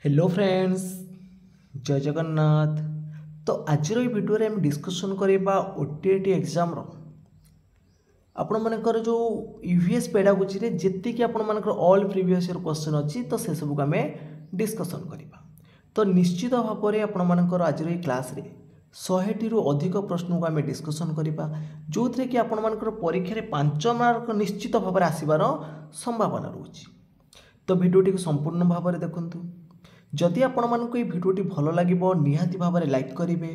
Hello friends, जय जगन्नाथ। तो आज भिडियो आम डिस्कसन करवा ओटीटी एग्जाम आपण मानकर जो यूवीएस पेडागोजी रे जेतिकी आपण मानकर ऑल प्रीवियस ईयर क्वेश्चन अच्छी तो से सबको आम डिस्कसन करवा। तो निश्चित भाव में आपण मानकर आज क्लास रे 100 टी अधिक प्रश्न को आम डिस्कसन करवा जो थे कि आपण मानकर परीक्षा रे 5 मार्क निश्चित भाव में आसबार संभावना रोची। तो भिडियोटी संपूर्ण भाव में देखंतु। जदि आपण मानक ये भिडियोटी भल लगे निहाती भाव में लाइक करेंगे,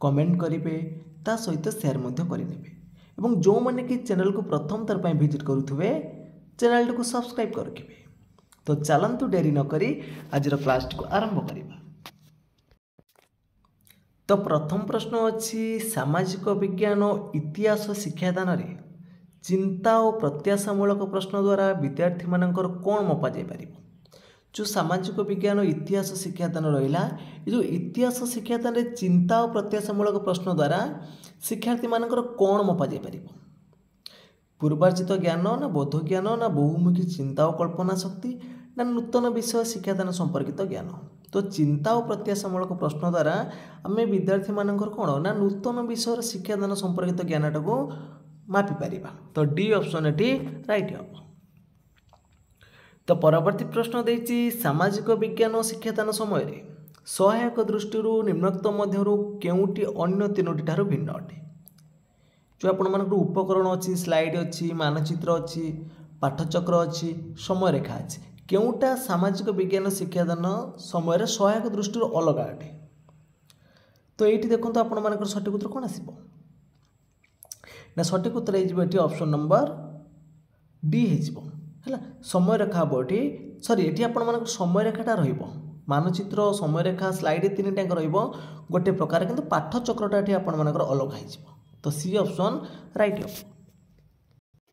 कमेंट करेंगे, ता सहित शेयर करेंगे और जो मैंने कि चैनल को प्रथम थर पर विजिट करुवे चैनल को सब्सक्राइब कर रखिए। तो चलतु डेरी नक आज क्लास को आरंभ करवा। तो प्रथम प्रश्न अच्छी सामाजिक विज्ञान इतिहास शिक्षादान रे चिंता और प्रत्याशामूलक प्रश्न द्वारा विद्यार्थी मानकर कौन मपा जाई पारिबो। जो सामाजिक विज्ञान इतिहास शिक्षादान रहा ये जो इतिहास शिक्षादान में चिंता और प्रत्याशामूलक प्रश्न द्वारा शिक्षार्थी मानकर कौन मपा जाई पारिबो। पूर्वार्जित ज्ञान ना बोध ज्ञान ना बहुमुखी चिंता और कल्पना शक्ति ना नूतन विषय शिक्षादान संपर्कित ज्ञान। तो चिंता और प्रत्याशामूलक प्रश्न द्वारा आम विद्यार्थी मानकर कौन ना नूतन विषय शिक्षादान संपर्कित ज्ञानटा को मापी पारिबा। तो डी ऑप्शन एटी राइट हम। तो परवर्ती प्रश्न देछि सामाजिक विज्ञान शिक्षादान समय सहायक दृष्टि निम्नोक्त मध्यरु केउटी अन्य तीनोटी ठारू भिन्न अटे। जो आपण मानक उपकरण अच्छी, स्लाइड अच्छी, मानचित्र अच्छी, पाठचक्र अच्छी, समय रेखा अच्छी, केउटा सामाजिक विज्ञान शिक्षादान समय सहायक दृष्टि अलग अटे। तो ये देखो आपण मानकर सठिक उत्तर कौन आसो ना सठिक उत्तर ये ऑप्शन नंबर डी है। समय रेखा हम ये सरी ये आप समय रेखाटा मानचित्र, समय रेखा, स्लाइड तीन टाइम रोटे प्रकार किंतु पाठचक्रटा ये आपर अलग हो। तो सी ऑप्शन राइट हम।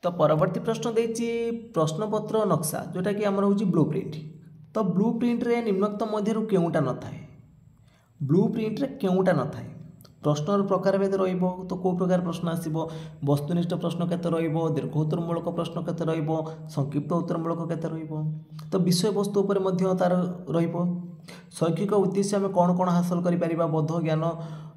तो परवर्ती प्रश्न देछि प्रश्नपत्र नक्शा जोटा कि आमर होछि ब्लू प्रिंट। तो ब्लू प्रिंट रे निम्नोक्त मध्यरु केउटा न थाए। ब्लू प्रिंट रे केउटा न थाए। प्रश्नर प्रकार भेद रहिबो। तो को प्रकार प्रश्न आसीबो, वस्तुनिष्ठ प्रश्न केते रहिबो, दीर्घ उत्तरमूलक प्रश्न केते रहिबो, संक्षिप्त उत्तरमूलक केते रहिबो। तो विषय वस्तु उपर मध्य तार रहिबो। शैक्षिक उद्देश्य आम कौन कौन हासिल करि परिबा, बोध ज्ञान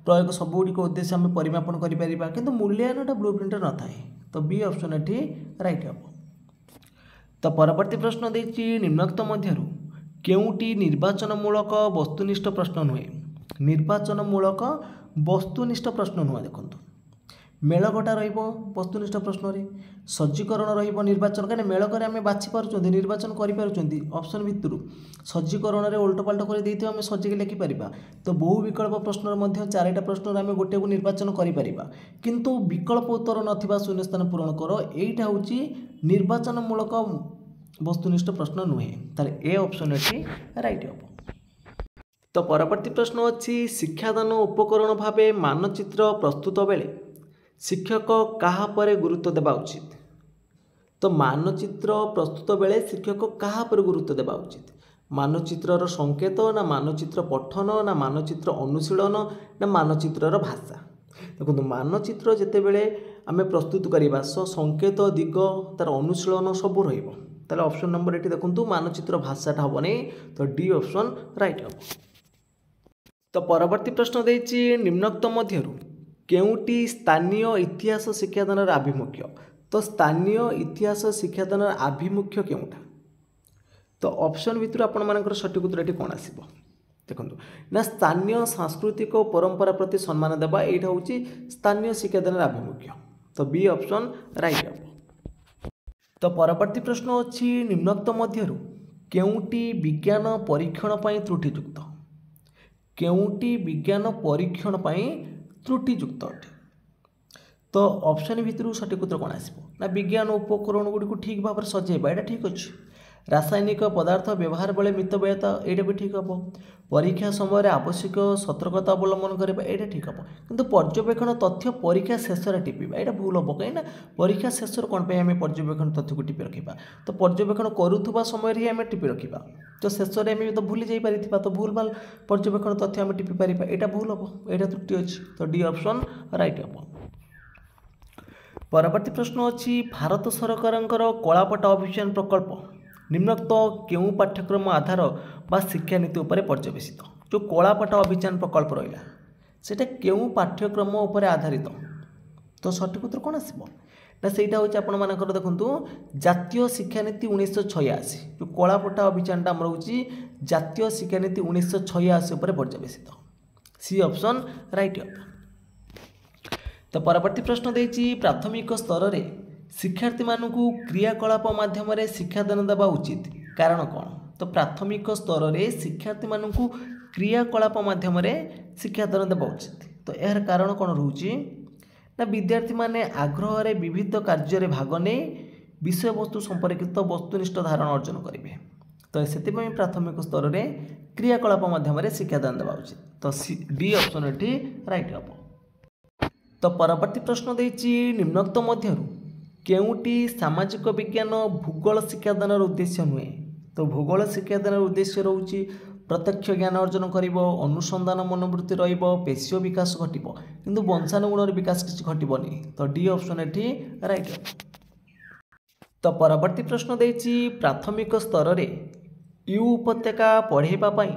प्रयोग सबुଗୁଡ଼ିक उद्देश्य आम परिमापन करि परिबा किंतु मूल्यांकनटा ब्लू प्रिंट न थाए। तो बी ऑप्शन एठी राइट हम। तो परवर्ती प्रश्न देछि निम्नोक्त मध्यरु केउटी निर्वाचनमूलक वस्तुनिष्ठ प्रश्न नुहे। निर्वाचनमूलक वस्तुनिष्ठ प्रश्न नुह। देखो मेलकटा रस्तुनिष्ठ प्रश्न रे, सज्जीकरण निर्वाचन कहीं मेलक आम बाछि पार्छ निर्वाचन करें ऑप्शन भितर सज्जीकरण में उल्टपाल्ट कर आम सज्जिक लिखिपर। तो बहु विकल्प प्रश्न चारिटा प्रश्न आम गोटे को निर्वाचन करें किंतु विकल्प उत्तर नथिबा शून्यस्थान पूरण कर यहीटा हूँ निर्वाचनमूलक वस्तुनिष्ठ प्रश्न नुहे। तार ए ऑप्शन एटी राइट हम। तो परवर्ती प्रश्न अच्छी शिक्षादान उपकरण भावे मानचित्र प्रस्तुत बेले शिक्षक कहा पर गुरुत्व देवा उचित। तो मानचित्र प्रस्तुत बेले शिक्षक कहा पर गुरुत्व देवा उचित। मानचित्रर संकेत ना मानचित्र पठन ना मानचित्र अनुशीलन ना मानचित्रर भाषा। देखो मानचित्र जिते बेले आम प्रस्तुत करवा संकेत दिग तार अनुशीलन सब रहा ऑप्शन नंबर ये देखो मानचित्र भाषाटा हम नहीं। तो डी ऑप्शन राइट हम। तो परवर्ती प्रश्न देछि निम्नोक्त मध्यरु केउटी स्थानीय इतिहास शिक्षादान आभिमुख्य। तो स्थानीय इतिहास शिक्षादान आभिमुख्य केउटा। तो ऑप्शन भितर आपण मानकर सठिक उत्तर कौन आसीबो। देखंतु ना स्थानीय सांस्कृतिक परंपरा प्रति सम्मान देवा एटा होची स्थानीय शिक्षादान आभिमुख्य। तो बी ऑप्शन राइट हम। तो परवर्ती प्रश्न अच्छी निम्नोक्त मध्यरु केउटी विज्ञान परीक्षण पई त्रुटियुक्त। केउटी विज्ञान परीक्षण पई त्रुटियुक्त अटे। तो ऑप्शन भितर सठिक उत्तर कौन आसो ना विज्ञान उपकरण गुड़ी को ठीक भाव में सजेबा यहाँ ठीक अच्छे। रासायनिक पदार्थ व्यवहार बेले मितव्ययता यहाँ भी ठीक हम। परीक्षा समय आवश्यक सतर्कता अवलंबन करवा यहाँ ठीक हम किंतु पर्यवेक्षण तथ्य परीक्षा शेष में टिपा यहाँ भूल हम कहीं परीक्षा शेष कौन पे आम पर्यवेक्षण तथ्य को टिपि रखा। तो पर्यवेक्षण करुवा समय ही आम टिपि रखा। तो शेष में आम तो भूली जापर तो भूल भाल पर्यवेक्षण तथ्य आम टिपि पार यहाँ भूल हम यहाँ त्रुटि अच्छी। तो डी ऑप्शन राइट हम। परवर्ती प्रश्न अच्छी भारत सरकार कलापट अभियान प्रकल्प निम्नोक्त केउं पाठ्यक्रम आधार बा शिक्षानीति उपरे पर्यवेसित जो कलापाठ अभियान प्रकल्प रहा सेटा केउं पाठ्यक्रम उपरे आधारित तो सठिक उत्तर कौन आसो ना सहीटा हूँ आपण मानकर देखूँ जातीय शिक्षानीति 1986 जो कलापाठ अभियानटा आम हूँ जातीय शिक्षानीति 1986 उपर पर्यवेसित सी ऑप्शन राइट ऑप। तो परवर्ती प्रश्न देछि प्राथमिक स्तर रे शिक्षार्थी मानकु क्रियाकलाप माध्यम रे शिक्षादान देवा उचित कारण कौन तो प्राथमिक स्तर रे शिक्षार्थी मानकु क्रियाकलाप माध्यम रे शिक्षादान देवा उचित तो यार कारण कौन रोचे ना विद्यार्थी माने आग्रह रे विविध कार्य रे भाग ने विषय वस्तु संपर्कित वस्तुनिष्ठ धारणा अर्जन करेंगे तो से प्राथमिक स्तर रे क्रियाकलाप माध्यम रे शिक्षादान देवा उचित तो डी ऑप्शन एठी राइट हम। तो परवर्ती प्रश्न देछि निम्नोक्त मध्यरु केउटी सामाजिक विज्ञान भूगोल शिक्षादान उद्देश्य नुहे तो भूगोल शिक्षादान उद्देश्य रोचे प्रत्यक्ष ज्ञान अर्जन करिबो अनुसंधान मनोवृत्ति रहिबो पेशीय विकास घटिबो किंतु वंशानुगुणर विकास किछि घटिबोनी तो डी ऑप्शन एठी राइट हम। तो परवर्ती प्रश्न देछि प्राथमिक स्तर रे यू उपत्यका पढ़ेबा पई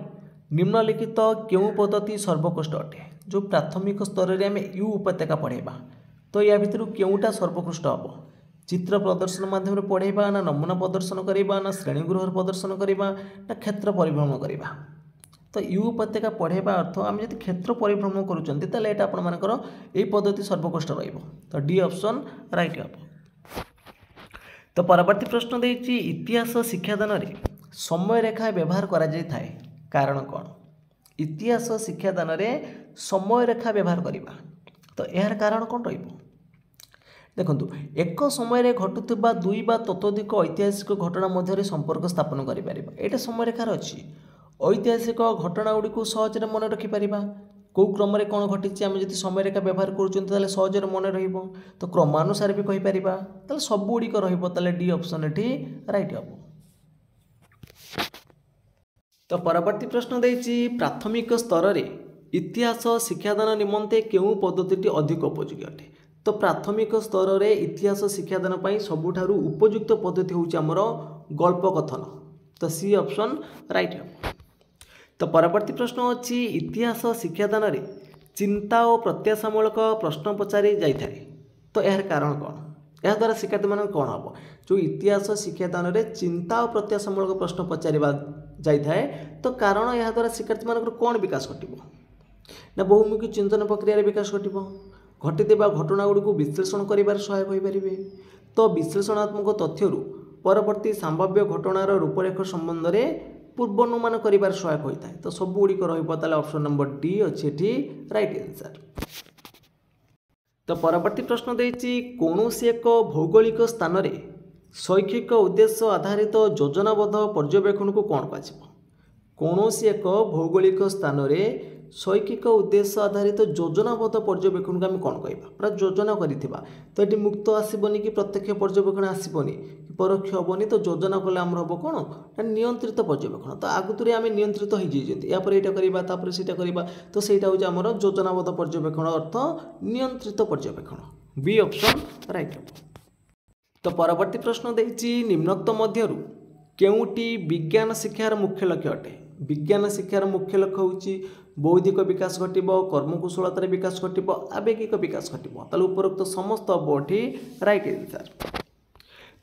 निम्नलिखित केउं पद्धति सर्वोत्कृष्ट अटे जो प्राथमिक स्तर रे आमे यू उपत्यका पढ़ेबा तो या भितर केउंटा सर्वोत्कृष्ट हबो चित्र प्रदर्शन माध्यम पढ़ेबा ना नमूना प्रदर्शन करिबा ना श्रेणीगृह प्रदर्शन करिबा ना क्षेत्र परिभ्रमण करिबा तो यू उपत्यका पढ़ेबा अर्थ आम जब क्षेत्र परिभ्रमण करूचंती ताले एटा आपण मानकर एई पद्धति सर्वोत्कृष्ट रहइबो तो डी ऑप्शन राइट हबो। तो परवर्ती प्रश्न देछि इतिहास शिक्षादान रे समय रेखा व्यवहार करा जाय थाए कारण कौन इतिहास शिक्षादान रे समय रेखा व्यवहार करिबा तो यार कारण कौन रहिबो देखंतु एक समय रे घटुथिबा दुई बा ततोधिक ऐतिहासिक घटना मध्य संपर्क स्थापन करि परिबा एटा समय रेखार अछि ऐतिहासिक घटना गुडी को सहज रे मन रखि परिबा को क्रम रे कोन घटिछि आमे जति समय रेखा व्यवहार करूचंती ताले सहज रे मन रहिबो तो क्रमानुसार भी कहि परिबा ताले सब गुडी को रहिबो ताले डी ऑप्शन एठी राइट हबो। तो परवर्ती प्रश्न देछि प्राथमिक स्तर रे इतिहास शिक्षादान निमंते केउं पद्धति अधिक उपयोगी अटे तो प्राथमिक स्तर रे इतिहास शिक्षादान पई सबुठारु उपयुक्त पद्धति होउछि हमर गल्प कथन तो सी ऑप्शन राइट है। तो परवर्ती प्रश्न अछि इतिहास शिक्षादान रे चिंता और प्रत्याशामूलक प्रश्न पचारि जाय थाए तो यार कारण कौन यह द्वारा शिक्षार्थी मान कौन हम जो इतिहास शिक्षादान रे चिंता और प्रत्याशामूलक प्रश्न पचारिबा जाय थाए तो कारण यह द्वारा शिक्षार्थी मान कौन विकास घटिबो ना बहुमुखी चिंतन प्रक्रिया रे विकास घटिबो घटिथिबा घटना गुडी को विश्लेषण करिबार सहायक होई परिबे तो विश्लेषणात्मक तथ्यरु परवर्ती संभाव्य घटनार रूपरेख संबंध रे पूर्वानुमान करिबार सहायक होइताय तो सब गुडी को रहिबो ताले ऑप्शन नंबर डी अछि एठी राइट आंसर। तो परवर्ती प्रश्न देछि कोनोसी एक भौगोलिक स्थान रे शैक्षिक उद्देश्य आधारित योजनाबद्ध पर्यवेक्षण को कोन पाजिबो कोनोसी एक भौगोलिक स्थान रे शैक्षिक उद्देश्य आधारित योजनाबद्ध पर्यवेक्षण को आम कौन कहवा पूरा योजना करिथिबा तो ये मुक्त आसबनी कि प्रत्यक्ष पर्यवेक्षण आसबनी कि परोक्ष हेनी तो योजना कले आम हम कौन ना नियंत्रित पर्यवेक्षण तो आगुरी आम नियंत्रित हो जाइए या यहाँ करवा सीटा करवा तो सहीटा हूँ आम योजनाबद्ध पर्यवेक्षण अर्थ नियंत्रित पर्यवेक्षण बी ऑप्शन राइट। तो परवर्ती प्रश्न देछि निम्नोक्त मध्यरु केउटी विज्ञान शिक्षार मुख्य लक्ष्य अटे विज्ञान शिक्षार मुख्य लक्ष्य होउछि बौद्धिक विकास घटिबो कर्मकुशलतार विकास घटिबो आवेगिक विकास घटिबो ताले उपरोक्त समस्त बोठी राइट आंसर।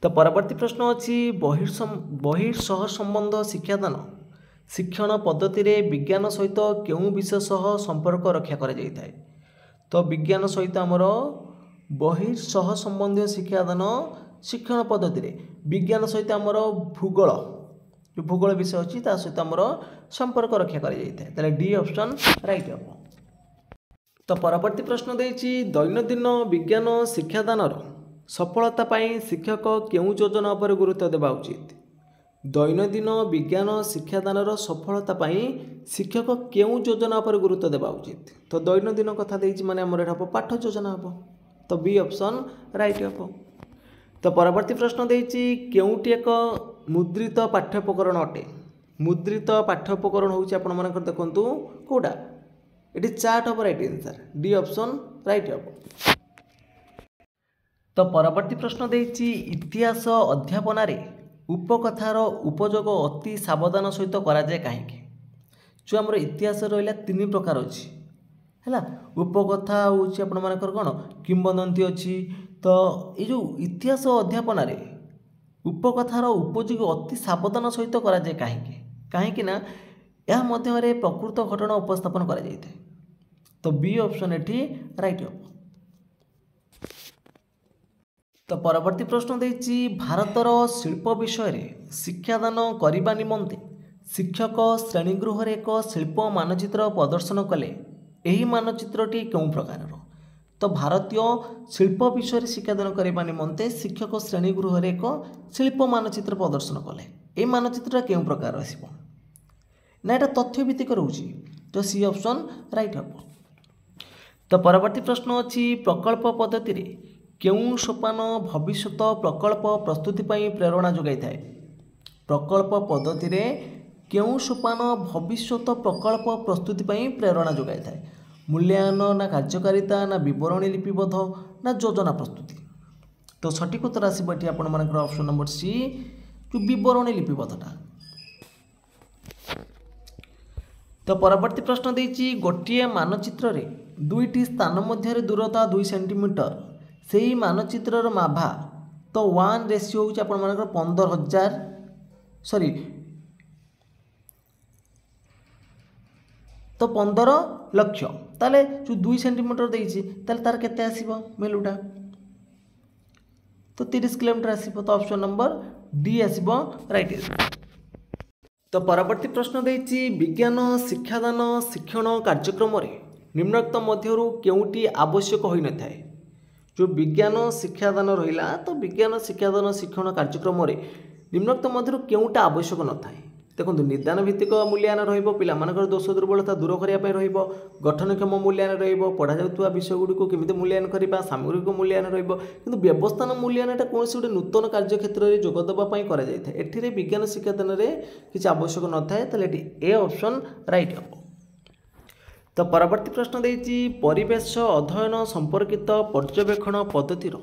तो परवर्ती प्रश्न अछि बहिर्सह संबंध शिक्षादान शिक्षण पद्धति रे विज्ञान सहित केउं विषय सह संपर्क रक्षा करा जाय थाए तो विज्ञान सहित हमर बहिर्सह संबंधी शिक्षादान शिक्षण पद्धति रे विज्ञान सहित हमर भूगोल जो भूगोल विषय अच्छी सहित आमर संपर्क रक्षा कर डी ऑप्शन राइट हम। तो परवर्ती प्रश्न देछि दैनंदिन विज्ञान शिक्षादान सफलता पाई शिक्षक केउं योजना पर गुरुत्व देवा उचित दैनंदिन विज्ञान शिक्षादान सफलता पाई शिक्षक केउं योजना पर गुरुत्व देवा उचित तो दैनंदिन कथा देछि माने हमर हम पाठ योजना हम तो बी ऑप्शन राइट हम। तो परवर्ती प्रश्न देछि केउंटी एक मुद्रित पाठ्योपकरण अटे मुद्रित पाठ्योपकरण होउछि आपण मानकर देखंतु कोडा eighty chart of right answer D option right हम। तो परवर्ती प्रश्न देछि इतिहास अध्यापन रे उपकथार उपयोग अति सावधान सहित कराए कहीं जो आम इतिहास रहा 3 प्रकार अच्छी है उपकथा हूँ आपर कौन किंवदंती अच्छी तो ये जो इतिहास अध्यापन उपकथार उपयोग अति सावधान सहित कराए कहीं यह मध्य प्रकृत घटना उपस्थापन करा जाए तो बी ऑप्शन एठी राइट हम। तो परवर्ती प्रश्न देछि भारतर शिल्प विषय शिक्षादान करने निमंते शिक्षक श्रेणीगृह एक शिल्प मानचित्र प्रदर्शन कले यही मानचित्रटी क्यों प्रकार तो भारतीय शिल्प विषय शिक्षादान करने निमंते शिक्षक श्रेणीगृह एक शिल्प मानचित्र प्रदर्शन कले यही मानचित्र क्यों प्रकार आसो ना यहाँ तथ्य भित्तिक रोचे तो सी ऑप्शन राइट हम। तो परवर्ती प्रश्न अच्छी प्रकल्प पद्धति रे केउं सोपान भविष्यत प्रकल्प प्रस्तुति पाई प्रेरणा जोगाई थाए प्रकल्प पद्धति रे केउं सोपान भविष्यत प्रकल्प प्रस्तुति पाई प्रेरणा जोगाई थाए मूल्यांकन ना कार्यकारिता ना विवरणी लिपिबद्ध ना योजना प्रस्तुति तो सठिक उत्तर आसब ये आपर ऑप्शन नंबर सी जो विवरणी लिपिबद्धटा। तो परवर्ती प्रश्न देछि गोटे मानचित्र रे दुईटी स्थान मध्य दूरता 2 सेंटीमीटर से ही मानचित्र माभा तो 1 हूँ आपर 15,000 सॉरी तो 15 लक्ष ताले जो 2 सेंटीमीटर देछि ताले तार केते आसीबो मेलुटा तो 30 किलोमीटर आसीबो तो ऑप्शन नंबर डी आसीबो राइट। तो परवर्ती प्रश्न देछि विज्ञान शिक्षादान शिक्षण कार्यक्रम रे निम्नोक्त मध्यरु केउटी आवश्यक होई न थाए जो विज्ञान शिक्षादान रहिला तो विज्ञान शिक्षादान शिक्षण कार्यक्रम रे निम्नोक्त मध्यरु केउटा आवश्यक न थाए देखो निदान भित्तिक मूल्यांकन रहिबो पिलामानकर दोष दुर्बलता दूर करिया पय रहिबो गठनक्षम मूल्यांकन रहिबो पढ़ा जाउतवा विषय गुडी को केमिते मूल्यांकन करिबा सामग्रिक मूल्यांकन रहिबो किंतु व्यवस्थान मूल्यांकनटा कोनोसी गोटे नूतन कार्य क्षेत्र रे जोग दबा पय करा जाय थाए एठिरे विज्ञान शिक्षादान रे किछि आवश्यक न थाए तले एठी ए ऑप्शन राइट हो। तो परवर्ती प्रश्न देछि परिवेश अध्ययन संपर्कित पर्यवेक्षण पद्धतिर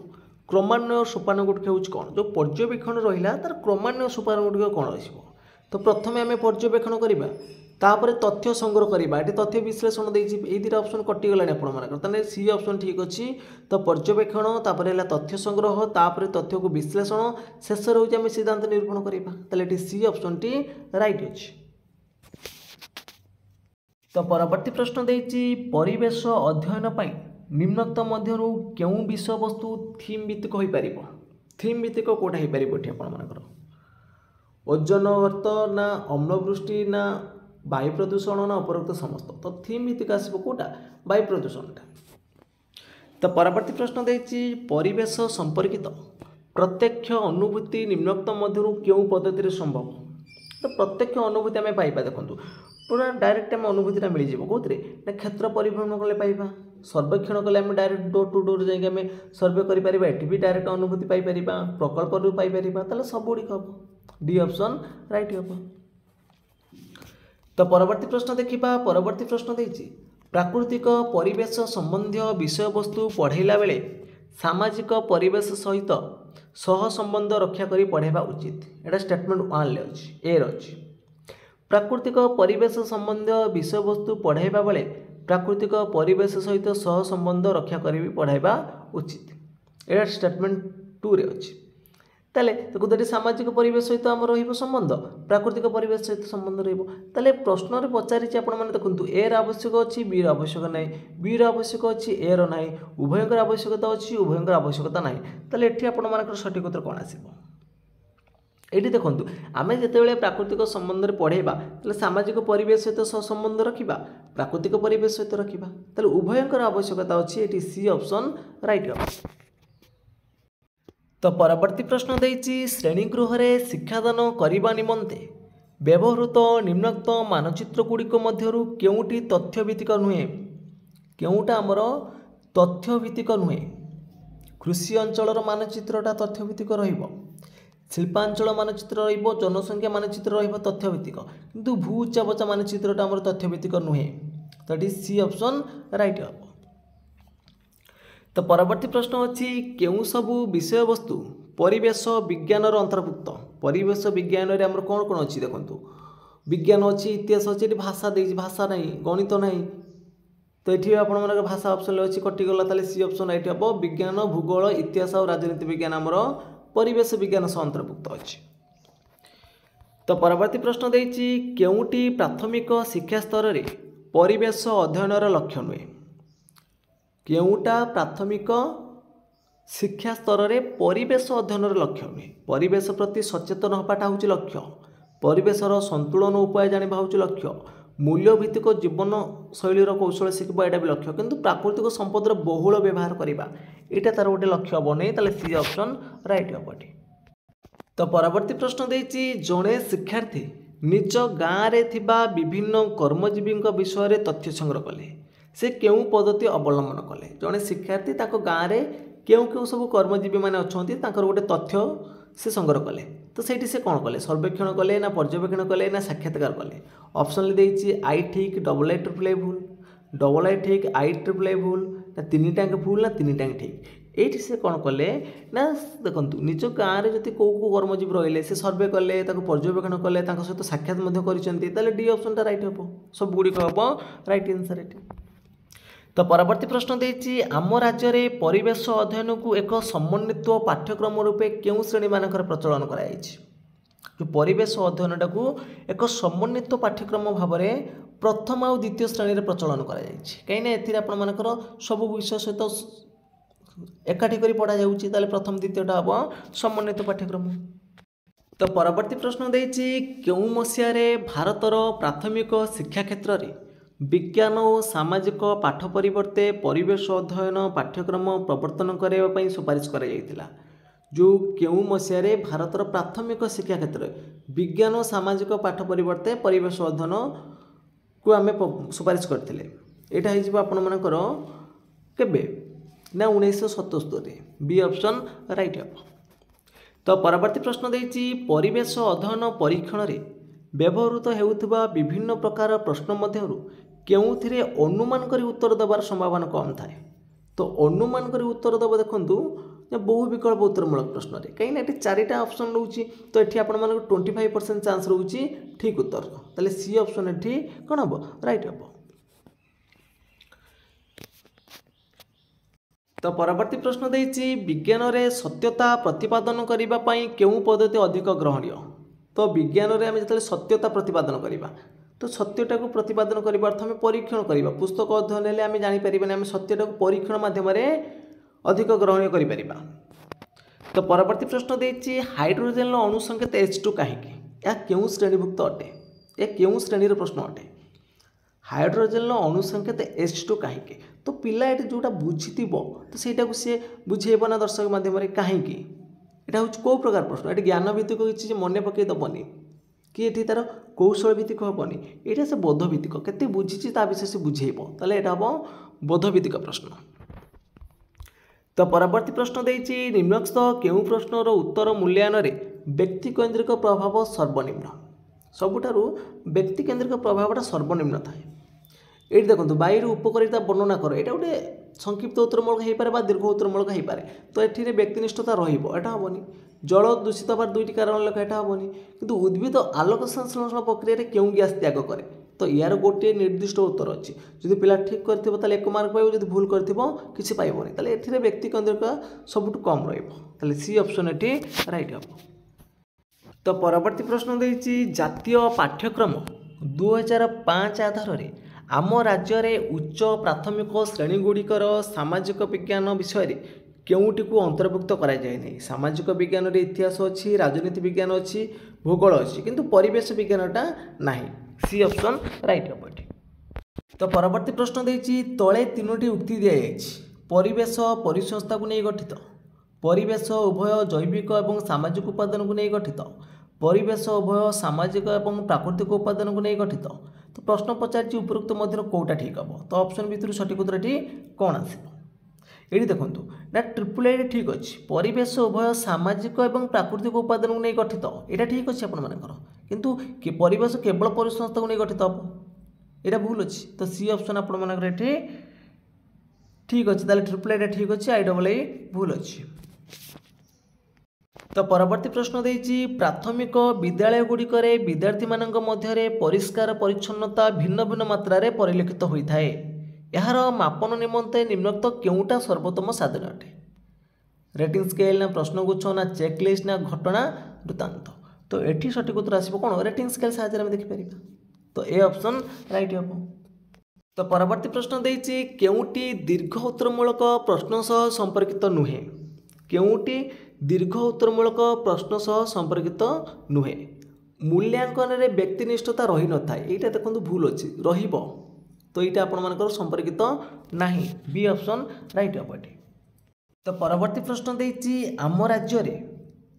क्रमान्वय सोपान गुडी हेउछ कोन जो पर्यवेक्षण रहिला तार क्रमान्वय सोपान गुडी कोन आसीबो तो प्रथमे आम पर्यवेक्षण करवा तापर तथ्य संग्रह करवा ये तथ्य विश्लेषण देती दुटा ऑप्शन कटिगला आपंकर सी ऑप्शन ठीक अच्छी तो पर्यवेक्षण तापर है तथ्य संग्रह तापर तथ्य को विश्लेषण शेष रोचे आम सिद्धांत निरूपण करवा सी ऑप्शन टी राइट अच्छी। तो परवर्ती प्रश्न देछि परिवेश अध्ययन पाई निम्नोक्त मध्यरु केउं विषय वस्तु थीम भित्तिक होई परिबो थीम भित्तिक कोटा होई परिबो एठी आपनकर ओजन अर्थ ना अम्लवृष्टि ना वायु प्रदूषण ना उपरोक्त समस्त तो थीम भित्तिक आसब कोटा वायु प्रदूषणटा। तो परवर्ती प्रश्न देछि परिवेश संपर्कित प्रत्यक्ष अनुभूति निम्नोक्त मध्यरु केउं पद्धति संभव तो प्रत्यक्ष अनुभूति आम पाइबा देखंतु पूरा डायरेक्ट आम अनुभूतिटा मिल जाव कौन ना क्षेत्र परिभ्रमण कले पाइबा सर्वेक्षण कले आम डायरेक्ट डोर टू डोर जाइए आम सर्वे करें एटी भी डायरेक्ट अनुभूति पाइपर प्रकल्प पाइपर सब गुड़िक हम डी ऑप्शन राइट हम। तो परवर्ती प्रश्न देखा परवर्ती प्रश्न देछि प्राकृतिक परिवेश संबंधी विषय वस्तु पढ़ेला बेले सामाजिक परिवेश सहित सह संबंध रक्षा करी पढ़ेबा उचित एटा स्टेटमेंट 1 ले अछि ए अछि प्राकृतिक परिवेश संबंधी विषय वस्तु पढ़ाइबा बेले प्राकृतिक परिवेश सहित सह संबंध रक्षा करी पढ़ाइबा उचित एटा स्टेटमेंट 2 रे अछि ताले देखो दे सामाजिक परिवेश सहित आम रहिबो संबंध प्राकृतिक परिवेश सहित संबंध रहिबो ताले प्रश्न रे पचारि छि आपण माने देखंतु ए र आवश्यक अछि बी र आवश्यक नै बी र आवश्यक अछि ए र नै उभयंकर आवश्यकता अछि उभयंकर आवश्यकता नै ताले एठी आपण मानकर सठिक उत्तर कोन आसीबो एठी देखंतु आमे जेतेबेले प्राकृतिक संबंध रे पढेबा ताले सामाजिक परिवेश सहित संबंध रखिबा प्राकृतिक परिवेश सहित रखिबा ताले उभयंकर आवश्यकता अछि एठी सी ऑप्शन राइट हो। तो परवर्ती प्रश्न देछि श्रेणीगृह रे शिक्षादान करिबा निमंते व्यवहृत निम्नोक्त मानचित्र गुड़िक मध्यरु केउटी तथ्यभित्तिक नुहे केउटा आमर तथ्यभित्तिक नुहे कृषि अंचलर मानचित्रटा तथ्यभित्तिक रहिबो शिल्पांचल मानचित्र रहिबो जनसंख्या मानचित्र रहिबो तथ्यभित्तिक किंतु भू उच्चाबचा मानचित्रटा आमर तथ्यभित्तिक नुहे तो सी ऑप्शन राइट हो। तो परवर्ती प्रश्न अच्छी केउं सबु विषय वस्तु परिवेश विज्ञान अंतर्भुक्त परिवेश विज्ञान रे हमर कौन कौन अच्छी देखो विज्ञान अच्छी इतिहास अच्छी भाषा देगी भाषा नहीं गणित नहीं तो ये आप भाषा ऑप्शन अच्छी कटिगला ताले सी ऑप्शन राइट हम विज्ञान भूगोल इतिहास और राजनीति विज्ञान आमर परिवेश विज्ञान सह अंतर्भुक्त अच्छी। तो परवर्ती प्रश्न देछि केउटी प्राथमिक शिक्षा स्तर रे परिवेश अध्ययनर लक्ष्य नुहे केउटा प्राथमिक शिक्षा स्तर रे परिवेश अध्ययनर लक्ष्य नुहे परिवेश प्रति सचेतन होपाटा होछि लक्ष्य परिवेशर संतुलन उपाय जानिबा होछि लक्ष्य मूल्यभित्तिक जीवन शैलीर कौशल शिखा यहाँ भी लक्ष्य किंतु प्राकृतिक संपदर बहुल व्यवहार करवा यहाँ तार गोटे लक्ष्य हम नहीं ताले सी ऑप्शन राइट हम ये। तो परवर्ती प्रश्न देछि जड़े शिक्षार्थी निज गाँव रे थिबा विभिन्न कर्मजीवी विषय में तथ्य संग्रह कले से केउं पद्धति अवलंबन कले जड़े शिक्षार्थी गाँव में केउं केउं सब कर्मजीवी मैंने अच्छा गोटे तथ्य से संग्रह कले तो सही से कौन कले सर्वेक्षण कले ना पर्यवेक्षण कले ना साक्षात्कार कले ऑप्शन देछि आई ठीक डबल आई ट्रिपल आई भूल डबल आई ठीक आई ट्रिपल आई भूल ना तीन टांग भूल ना तीन टांग ठीक ये से कौन कले ना देखो निज गाँव में जब कौ कर्मजीवी रहिले से सर्वे कले पर्यवेक्षण कले सहित साक्षात डी ऑप्शन टा राइट हम सब गुड़िक हम राइट आंसर ये। तो परवर्ती प्रश्न देछि आम राज्य में परिवेश अध्ययन को एक समन्वित पाठ्यक्रम रूपे केउं श्रेणी मानकर प्रचलन कराଯାଇଛି जो परिवेश अध्ययन को एक समन्वित पाठ्यक्रम भाव में प्रथम और द्वितीय श्रेणी में प्रचलन कराଯାଇଛି कहीं आपर सब विषय सहित एकाठी कर पढ़ा जाउछि ताले प्रथम द्वितीयटा हम समन्वित पाठ्यक्रम। तो परवर्ती प्रश्न देछि केउं मसिया रे भारतर प्राथमिक शिक्षा क्षेत्र में विज्ञान और सामाजिक पाठ परिवर्ते परिवेश अध्ययन पाठ्यक्रम प्रवर्तन करने सुपारिश कर जो केउं मसिया रे भारतर प्राथमिक शिक्षा क्षेत्र विज्ञान और सामाजिक पाठ परिवर्ते परिवेश अध्ययन को आम सुपारिश करते यहाँ आपर केबे ना 1977 बी ऑप्शन राइट हम। तो परवर्ती प्रश्न देछि परिवेश अध्ययन परीक्षण रे व्यवहृत हेउथिबा विभिन्न प्रकार प्रश्न मध्यरु केउथिरे अनुमान करी उत्तर देवार संभावना कम थाए तो अनुमान करी उत्तर देव देखंतु बहु विकल्प उत्तरमूलक प्रश्न रे कहीं ये चारिटा ऑप्शन रोचे तो ये आप 25% चांस रोचे ठीक उत्तर ताले सी ऑप्शन ये कौन हम राइट हम। तो परवर्ती प्रश्न देछि विज्ञान रे सत्यता प्रतिपादन करबा पई केउं पद्धति अधिक ग्रहणीय तो विज्ञान रे आम जो सत्यता प्रतिपादन करबा तो सत्यटा को प्रतिपादन करबा अर्थ आम परीक्षण करबा पुस्तक अध्ययन हेले आम जानि परिबानी आम सत्यटा को परीक्षण माध्यम रे अधिक ग्रहणीय करि परिबा। तो परवर्ती प्रश्न देछि हाइड्रोजन अणु संकेत H2 काहेकि या केउं श्रेणीभुक्त अटे या केउं श्रेणीर प्रश्न अटे हाइड्रोजन अणु संकेत H2 काहेकि तो पिला ये जोटा बुझी तो सहीटा को सी बुझेब ना दर्शक माध्यम कहीं यहाँ हूँ कौ प्रकार प्रश्न ये ज्ञान भित्तिक किसी मन पकई दबनी कि ये तार कौशल भित्तिक हेनी यहाँ से बोध भित्तिक केते बुझी ता विषय से बुझेब ताले यहाँ हम बोध भित्तिक प्रश्न। तो परवर्ती प्रश्न देछि निम्नलिखित केउं प्रश्नर उत्तर मूल्यांकन रे व्यक्ति केन्द्रिक प्रभाव सर्वनिम्न सबुठारु व्यक्ति केन्द्रिक प्रभावटा सर्वनिम्न थाए ये देखो वायु उपकारिता वर्णना कर यहाँ गोटे संक्षिप्त उत्तरमूलक हो पारे दीर्घ उत्तरमूलक हो पारे तो ये व्यक्तिनिष्ठता रही जल दूषित हबार दुईटी कारण लेखा यहाँ हेनी किंतु उद्भिद आलोक संश्लेषण प्रक्रिया केउं गैस त्याग करे तो यार गोटे निर्दिष्ट उत्तर अच्छी जब पिला ठीक कर 1 मार्क पाइब जब भूल कर किसी पाइबनी ताले एथिरे व्यक्ति केन्द्रिक सबुठ कम रही सी ऑप्शन ये राइट हम। तो परवर्ती प्रश्न देछि जातीय पाठ्यक्रम 2005 आधार रे आम राज्य रे उच्च प्राथमिक श्रेणीगुड़िकर सामाजिक विज्ञान विषय रे केउटी को अंतर्भुक्त करा जाय नै सामाजिक विज्ञान रे इतिहास अच्छी राजनीति विज्ञान अच्छी भूगोल अच्छी किंतु परिवेश विज्ञानटा नाही सी ऑप्शन राइट हम। तो परवर्ती प्रश्न देछि तळे तीनोटी उक्ति दिया जायछि परिवेश परिसंस्था को नहीं गठित परिवेश उभय जैविक और सामाजिक उपादान को नहीं गठित परिवेश उभय सामाजिक और प्राकृतिक उपादान को नहीं गठित तो प्रश्न पचार उपरोक्त मध्य कौटा ठीक हम तो ऑप्शन भितर सठिक उत्तर कौन आसो ये देखूँ ना ट्रिपल आई ठीक अच्छे परिवेश उभय सामाजिक और प्राकृतिक उपादान को नहीं गठित यहाँ ठीक अच्छे आपर किंतु परिवेश केवल परिसंस्था को नहीं गठित हम यहाँ भूल अच्छी तो सी ऑप्शन आपर ये ठीक अच्छे ताले ट्रिपल एटा ठीक अच्छे आई डबल ए भूल अच्छी। तो परवर्ती प्रश्न देइछि प्राथमिक विद्यालय गुड़िक विद्यार्थी मानक मध्य परिष्कार परिच्छन्नता भिन्न भिन्न मात्रा रे परिलक्षित होता है। यार मापन निमंते निम्नोक्त केउटा सर्वोत्तम साधन अटे? रेटिंग स्केल ना प्रश्नगुच्छ ना चेकलिस्ट ना घटना वृत्तांत। तो एठी सठिक उत्तर आसिबो कोन रेटिंग स्केल साहाय्य रे देखि परिबा। तो ए ऑप्शन राइट हबो। तो परवर्ती प्रश्न देइछि केउटी दीर्घ उत्तरमूलक प्रश्न सह संपर्कित नुहे? केउटी दीर्घ उत्तरमूलक प्रश्न सह संपर्कित नुहे? मूल्यांकन रे व्यक्तिनिष्ठता रही न थाए। एटा देखंतु भूल अछि रहिबो। तो यहाँ आपर संपर्कित नहीं बी ऑप्शन राइट हम ये। तो परवर्ती प्रश्न देइछि आम राज्य रे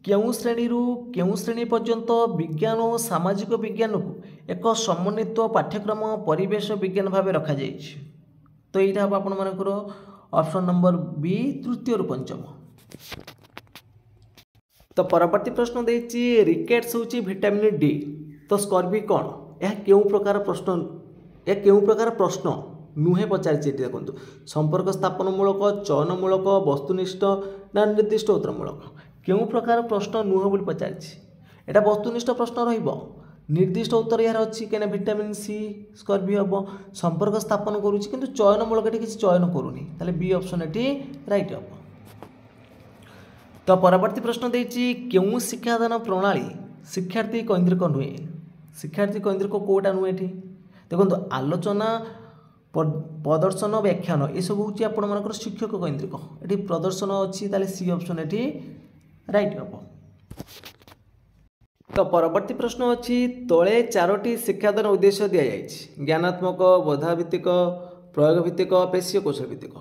केउ श्रेणी रु केउ श्रेणी पर्यंत विज्ञान और सामाजिक विज्ञान को एक समन्वित पाठ्यक्रम परिवेश विज्ञान भाव रखा जाइछि। तो यहाँ हम आपर ऑप्शन नंबर बी तृतीय रु पंचम। तो परवर्ती प्रश्न देइछि रिकेट्स होछि विटामिन डी। तो स्कर्वी कौन यह केउ प्रकार प्रश्न ए केउ प्रकार प्रश्न नुहे पचारिछि। देखो संपर्क स्थापनमूलक चयनमूलक वस्तुनिष्ठ ना निर्दिष्ट उत्तरमूलक केउ प्रकार प्रश्न नुह बोली पचारिछि। एटा वस्तुनिष्ठ प्रश्न रहिबो निर्दिष्ट उत्तर यार अछि केना विटामिन सी स्कर्वी हबो संपर्क स्थापन करूछि किंतु चयनमूलक एठी किछि चयन करूनी ताले बी ऑप्शन एठी राइट हबो। तो परवर्ती प्रश्न देइछि केउ शिक्षादान प्रणाली शिक्षार्थी केन्द्रिक नुहे? शिक्षार्थी केन्द्रिक कोटा नुहे एठी देखो आलोचना प्रदर्शन व्याख्यान ये सब हूँ आपर शिक्षक केन्द्रिक ये प्रदर्शन अच्छी ताले सी ऑप्शन ये राइट हम। तो परवर्ती प्रश्न अच्छी तले चारोटी शिक्षादान उद्देश्य दि जाइए ज्ञानात्मक बोधाभित्तिक प्रयोग भित्तिक पेशीय कौशल भित्तिक।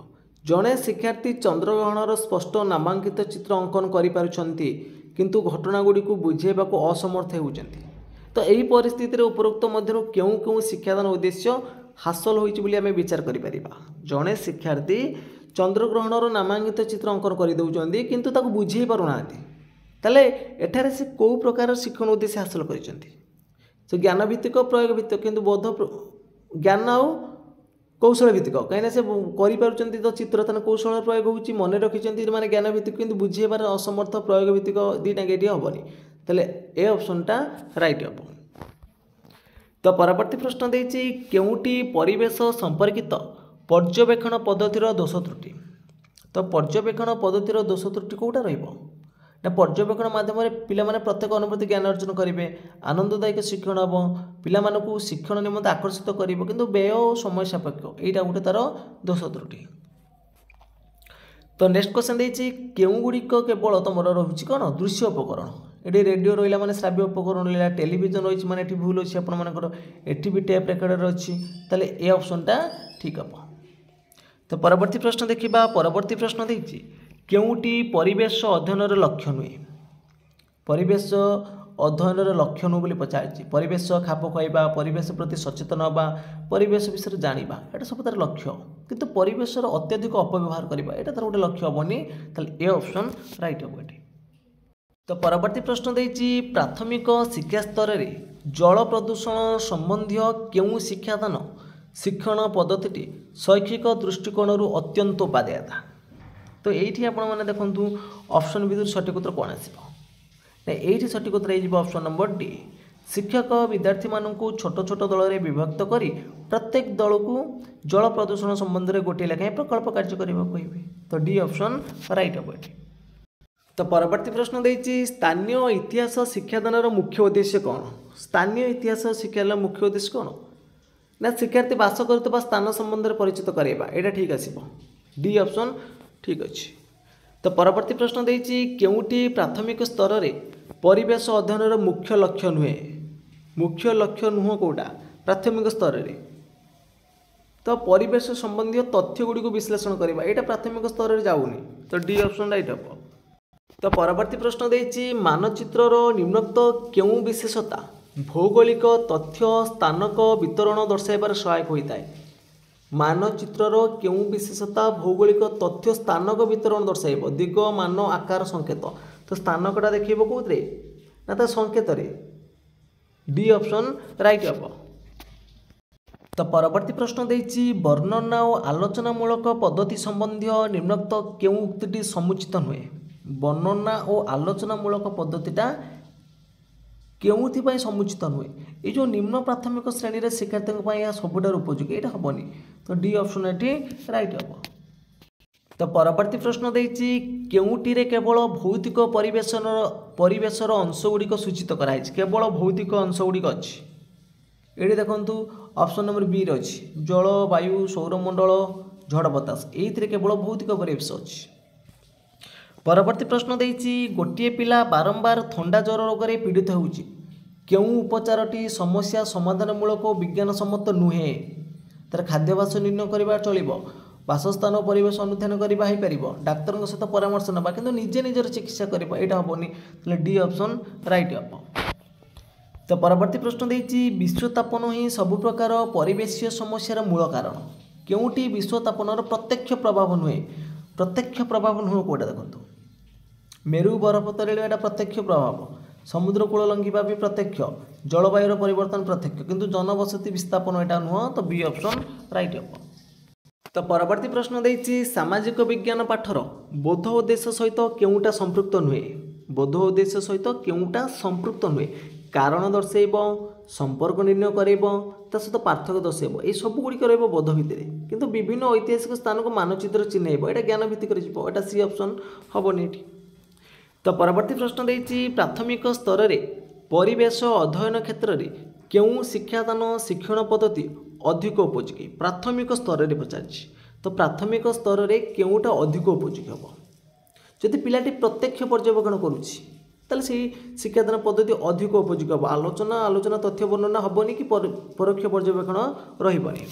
जड़े शिक्षार्थी चंद्रग्रहणर स्पष्ट नामांकित चित्र अंकन करिपारुछंती किंतु घटनागुड़ी को बुझेबा को असमर्थ होउछंती। तो यही परिस्थिति रे उपरोक्त मध्य केउ केउ शिक्षादान उद्देश्य हासिल होइछि बोली आमे विचार करि परिबा। जड़े शिक्षार्थी चंद्रग्रहणर नामांकित चित्र अंकन कर दउछंती किंतु ताको बुझेई पारुनाहांती ताले एठारे से को प्रकार शिक्षण उद्देश्य हासिल करिसंती? से ज्ञान भित्तिक प्रयोग भित्तिक किंतु बोध ज्ञान आउ कौशल भित्तिक कहीं से करिपारुछंती। तो चित्रतन कौशल प्रयोग होउछि मन रखिसंती माने ज्ञान भित्तिक किंतु बुझेबार असमर्थ प्रयोग भित्तिक दीटा गेटी हबनी ताले ए ऑप्शनटा राइट हम। तो परवर्ती प्रश्न देइछि केउटी परिवेश संपर्कित पर्यवेक्षण पद्धतिर दोष त्रुटि? तो पर्यवेक्षण पद्धतिर दोष त्रुटि कोटा रहिबो ना पर्यवेक्षण माध्यम पिला माने प्रत्येक अनुभूति ज्ञान अर्जन करेंगे आनंददायक शिक्षण हम पिला मानकु शिक्षण निमंते आकर्षित करिवो किंतु व्यय और समय सापेक्ष एटा गोटे तार दोष त्रुटि। तो नेक्स्ट क्वेश्चन देइछि केउ गुड़िक केवल तुमर रहुछि कोन दृश्य उपकरण ये रेडियो रहा माने श्राव्य उपकरण रहा टेलीविजन रही माने एठी भूल अच्छी आपर एठी भी टेप रेकर्डर अच्छी ताले ए ऑप्शनटा ठीक हम। तो परवर्ती प्रश्न देखिबा परवर्ती प्रश्न देइछि केउटी परिवेश अध्ययन लक्ष्य नुहे? परिवेश अध्ययन लक्ष्य नु बोली पचारिछि परिवेश खाप खाइबा परिवेश प्रति सचेतन हवा परिवेश विषय जानिबा एटा सब तार लक्ष्य किंतु परिवेशर अत्यधिक अपव्यवहार करबा एटा तार गोटे लक्ष्य हबनी ताले ए ऑप्शन राइट हबो एठी। तो परवर्ती प्रश्न देइछि प्राथमिक शिक्षा स्तर रे जल प्रदूषण संबंधी केउ शिक्षादान शिक्षण पद्धति शैक्षिक दृष्टिकोण अत्यंत उपादेयता। तो ये आपने देखु ऑप्शन भितर सठिक उत्तर कौन आसो ये सठिक उत्तर हो ऑप्शन नंबर डी शिक्षक विद्यार्थी मानू छोट छोट दल में विभक्त कर प्रत्येक दल को जल प्रदूषण संबंध में गोटे लेखाएं प्रकल्प कार्य करने कहे। तो डी ऑप्शन राइट हम ये। तो परवर्ती प्रश्न देइछि स्थानीय इतिहास शिक्षादान मुख्य उद्देश्य कौन? स्थानीय इतिहास शिक्षादान मुख्य उद्देश्य कौन ना शिक्षार्थी बास कर स्थान संबंध में परिचित कराइबा एटा ठीक आसीबो डी ऑप्शन ठीक अच्छे। तो परवर्ती प्रश्न देइछि केउटी प्राथमिक स्तर रे परिवेश अध्ययन मुख्य लक्ष्य नुहे? मुख्य लक्ष्य नुह कोटा प्राथमिक स्तर रे तो परिवेश संबंधी तथ्य गुड़ी को विश्लेषण करबा एटा प्राथमिक स्तर रे जाउनी तो डी ऑप्शन राइट हम। तो परवर्ती प्रश्न देइछि मानचित्रर निम्नोक्त केउ विशेषता भौगोलिक तथ्य स्थानक वितरण दर्शाइबार सहायक होता है? मानचित्रर केउ विशेषता भौगोलिक तथ्य स्थानक वितरण दर्शाइब दिग मान आकार संकेत तो स्थानकटा देखिब कौन ना तो संकेत डी ऑप्शन राइट हम। तो परवर्ती प्रश्न देछि वर्णना और आलोचनामूलक पद्धति संबंधी निम्नोक्त केउ उक्तिटी समुचित नुहे। वर्णना और आलोचनामूलक पद्धतिटा केउथिपाई समुचित नुहे। ये जो निम्न प्राथमिक श्रेणी शिक्षार्थी यह सबुठार उपयोगी यहाँ हेनी। तो डी ऑप्शन ये राइट हम। तो परवर्ती प्रश्न देछि केउटिरे केवल भौतिक परिवेशर अंशगुड़िक सूचित कराई। केवल भौतिक अंशगुड़िक अच्छी ये देखु ऑप्शन नंबर बी रे अच्छी जल वायु सौरमंडल झड़ बतास ये केवल भौतिक परिवेश अच्छी। परवर्ती प्रश्न देछि गोटे पिला बारंबार थंडा ज्वर रोग में पीड़ित होउछि केउ उपचारटी समस्या समाधानमूलक विज्ञान सम्मत नुहे। तार खाद्याभ्यास निर्णय करवा चलिबो बासस्थान और परिवेश अनुध्यान करवा हो पार डाक्तर सहित परामर्श ना कि निजे निजर चिकित्सा करवा यहाँ हेनी। डी ऑप्शन राइट हम। तो परवर्ती प्रश्न देछि विश्वतापन ही सबु प्रकार परिवेशीय समस्यार मूल कारण। केउटी विश्वतापनर प्रत्यक्ष प्रभाव नुहे। प्रत्यक्ष प्रभाव नुह कौटा देखो मेरु बरफ तैल यहाँ प्रत्यक्ष प्रभाव समुद्र कूल लंघिबा भी प्रत्यक्ष जलवायुर परिवर्तन प्रत्यक्ष किंतु जनबसति विस्थापन यहाँ नुह। तो बी ऑप्शन राइट हम। तो परवर्ती प्रश्न देछि सामाजिक विज्ञान पाठर बोध उद्देश्य सहित केउटा संपृक्त नुहे। बोध उद्देश्य सहित केउटा संपृक्त नुहे कारण दर्शेब संपर्क निर्णय करेब ता सहित पार्थक्य दर्शेब ये सब गुड़िक रही बोध भितर किंतु विभिन्न ऐतिहासिक स्थान को मानचित्र चिन्हब यहाँ ज्ञान भित्तिक यहाँ सी ऑप्शन हेनी। तो परवर्ती प्रश्न देछि प्राथमिक स्तर में परिवेश अध्ययन क्षेत्र में केउ शिक्षादान शिक्षण पद्धति अधिक उपयोगी। प्राथमिक स्तर में पचार तो प्राथमिक स्तर में केउटा अधिक उपयोगी हम जदि पिलाटी प्रत्यक्ष पर्यवेक्षण करुच्ची ताले से शिक्षादान पद्धति अधिक उपयोगी हम। आलोचना तथ्य वर्णना हेनी कि परोक्ष पर्यवेक्षण रही।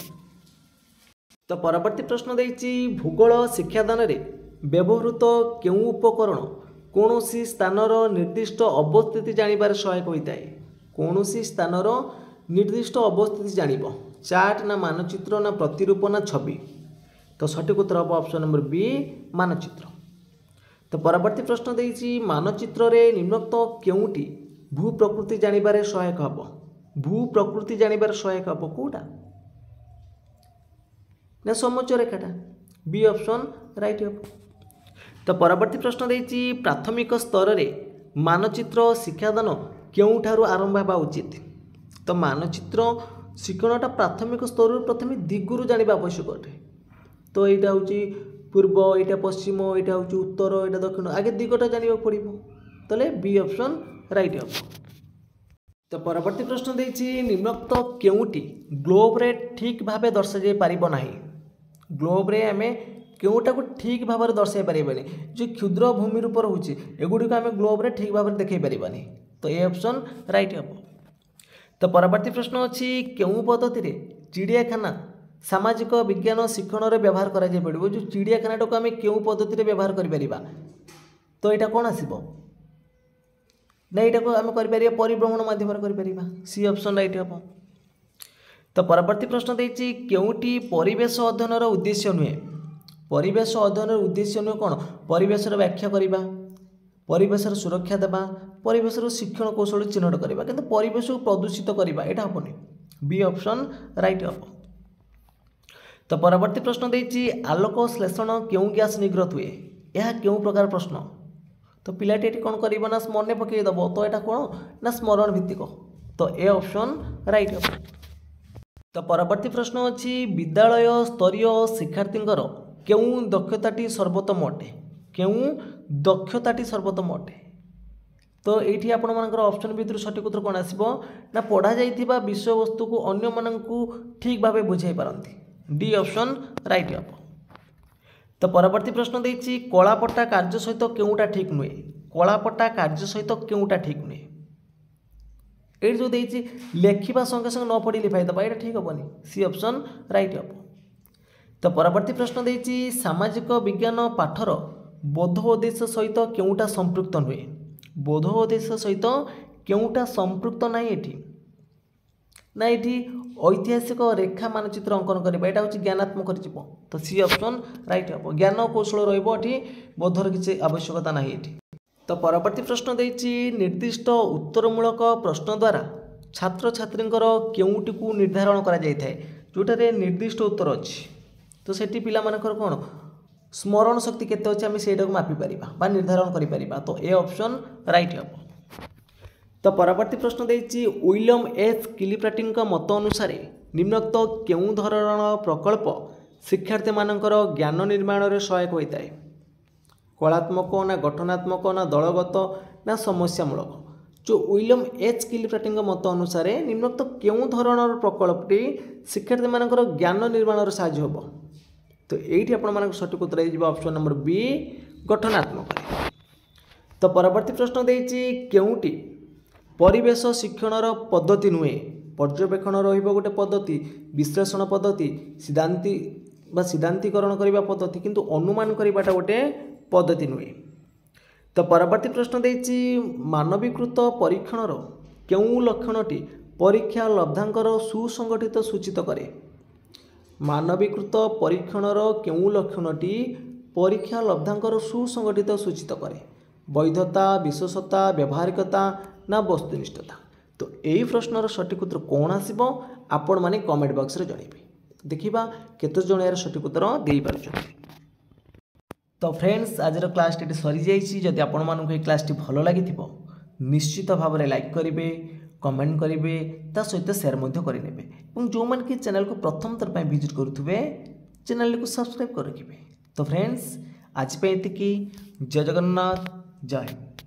तो परवर्ती प्रश्न देछि भूगोल शिक्षादान में व्यवहृत केउ उपकरण कौनसी स्थानर निर्दिष्ट अवस्थिति जानिबार सहायक होता है। कौनसी स्थानर निर्दिष्ट अवस्थिति जानिब चार्ट ना मानचित्र ना प्रतिरूप ना छवि। तो सठिक उत्तर हम ऑप्शन नंबर बी मानचित्र। तो परवर्ती प्रश्न देछि मानचित्र रे निम्नोक्त केउटी भू प्रकृति जानिबार सहायक हम। भू प्रकृति जानिबार सहायक हम कोटा ना समोच्च रेखाटा बी ऑप्शन राइट हम। तो परवर्ती प्रश्न देछि प्राथमिक स्तर में मानचित्र शिक्षादान केउठारु आरंभ हेबा उचित। तो मानचित्र शिक्षणटा प्राथमिक स्तर प्रथम दिगुरु जानिबा आवश्यक अटे। तो यहाँ हूँ पूर्व यहाँ पश्चिम यहाँ हूँ उत्तर यहाँ दक्षिण आगे दिगटा जानिबा पड़िबो तले बी ऑप्शन राइट हम। तो परवर्ती प्रश्न देछि निम्नोक्त केउटी ग्लोब रे ठीक भावे दर्शा जाय पारिबो नाही। ग्लोब रे आमे केउटा को ठीक भाव में दर्शाई पारे जो क्षुद्र भूमि रूप रोचे एगुड़िक आम ग्लोब रे ठीक भाव में देखई पारे। तो ये ऑप्शन राइट हम। तो परवर्ती प्रश्न अच्छी केउ पद्धति रे चिड़ियाखाना सामाजिक विज्ञान शिक्षण रे व्यवहार करा जाय पड़िबो। जो चिड़ियाखाना को आम केउ पद्धति रे व्यवहार करि परिबा तो यहाँ कौन आसीबो ना यहाँ को आम करिपारिबा परिभ्रमण माध्यम रे करि परिबा सी ऑप्शन राइट हम। तो परवर्ती प्रश्न देछि केउटी परिवेश अध्ययन उद्देश्य नुहे। परिवेश अध्ययन उद्देश्य नुहे कौन परिवेशर व्याख्या करवा परिवेशर सुरक्षा देवा परिवेशर शिक्षण कौशल चिन्हट करवा किंतु परिवेश को प्रदूषित करवा यहाँ हेनी बी ऑप्शन राइट हम। तो परवर्ती प्रश्न देछि आलोक श्लेषण केउ गैस निर्गत हुए यह केउ प्रकार प्रश्न। तो पिलाटी ये कौन कर मन पकईदेव तो यहाँ कौन ना स्मरण भित्तिक तो ए ऑप्शन राइट हम। तो परवर्ती प्रश्न अच्छी विद्यालय स्तरीय शिक्षार्थींकर केउ दक्षताटी सर्वोत्तम अटे। केउ दक्षताटी सर्वोत्तम अटे। तो ये आपण मानकर ऑप्शन भितर सठिक उत्तर कौन आसीबो ना पढ़ा जाइथिबा विषय वस्तु को अन्य माननकु ठीक भावे बुझाई पारंती डी ऑप्शन राइट हम। तो परवर्ती प्रश्न देछि कलापट्टा कार्य सहित केउटा ठीक नुहे। कलापट्टा कार्य सहित केउटा ठीक नुहे। ये जो देछि लेखिबा संगे संगे न पढ़ी लिखाई दबा ये ठीक हेनी सी ऑप्शन राइट हम। तो परवर्ती प्रश्न देछि सामाजिक विज्ञान पाठर बोध उद्देश्य सहित केउटा संपृक्त नुहे। बोध उद्देश्य सहित केउटा संपृक्त ना ये ना ये ऐतिहासिक रेखा मानचित्र अंकन करवा यहाँ हूँ ज्ञानात्मक जीव तो सी ऑप्शन राइट हम। ज्ञान कौशल रही बोधर किसी आवश्यकता ना ये। तो परवर्ती प्रश्न देछि निर्दिष्ट उत्तरमूलक प्रश्न द्वारा छात्र छात्री केउटी को निर्धारण करा जाय थाए। जोटारे निर्दिष्ट उत्तर अच्छी तो सेठी पिला मानकर कौन स्मरण शक्ति केते अच्छे आम से मापी पारिबा निर्धारण करि पारिबा तो ए ऑप्शन राइट हम। तो परवर्ती प्रश्न देछि विलियम एच किलिप्राटिन मत अनुसार निम्नोक्त केउं धरणर प्रकल्प शिक्षार्थी मानकर ज्ञान निर्माण में सहायक होता है कलात्मक ना गठनात्मक ना दलगत ना समस्यामूलक। जो विलियम एच किलिप्राटिन मत अनुसार निम्नोक्त केउं धरणर प्रकल्पटी शिक्षार्थी मानकर ज्ञान निर्माण में साहाय्य होब तो ये आप सठिक उत्तर हो ऑप्शन नंबर बी गठनात्मक। तो परवर्ती प्रश्न देछि केउंटी परिवेश शिक्षणर पद्धति नुहे पर्यवेक्षण रोटे पद्धति विश्लेषण पद्धति सिद्धांतीकरण करने पद्धति किंतु अनुमान करवाटा गोटे पद्धति नुहे। तो परवर्ती प्रश्न देछि मानवीकृत परीक्षणर केउं लक्षणटी परीक्षा लब्धांकर सुसंगठित सूचित करे मानवीकृत परीक्षणर केउं लक्षणटी परीक्षा लब्धांकर सुसंगठित सूचित करे वैधता विशेषता व्यावहारिकता ना वस्तुनिष्ठता। तो यही प्रश्नर सठिक उत्तर कौन आसब आपण माने कमेंट बॉक्स रे जणेबे देखिबा केते जण यार सठिक उत्तर देई पारुछन। तो फ्रेंड्स आज क्लास टी सरी जाइछि जदि आपण मानक ए क्लास टी भलो लागिथिबो निश्चित भाव में लाइक करेंगे कमेंट करेंगे ता सहित शेयर मध्य करेंगे और जो मन कि चैनल को प्रथम थर पर विजिट करुवे चैनल को सब्सक्राइब कर रखिए। तो फ्रेंड्स आज पे एतिकी जय जगन्नाथ जय हिंद।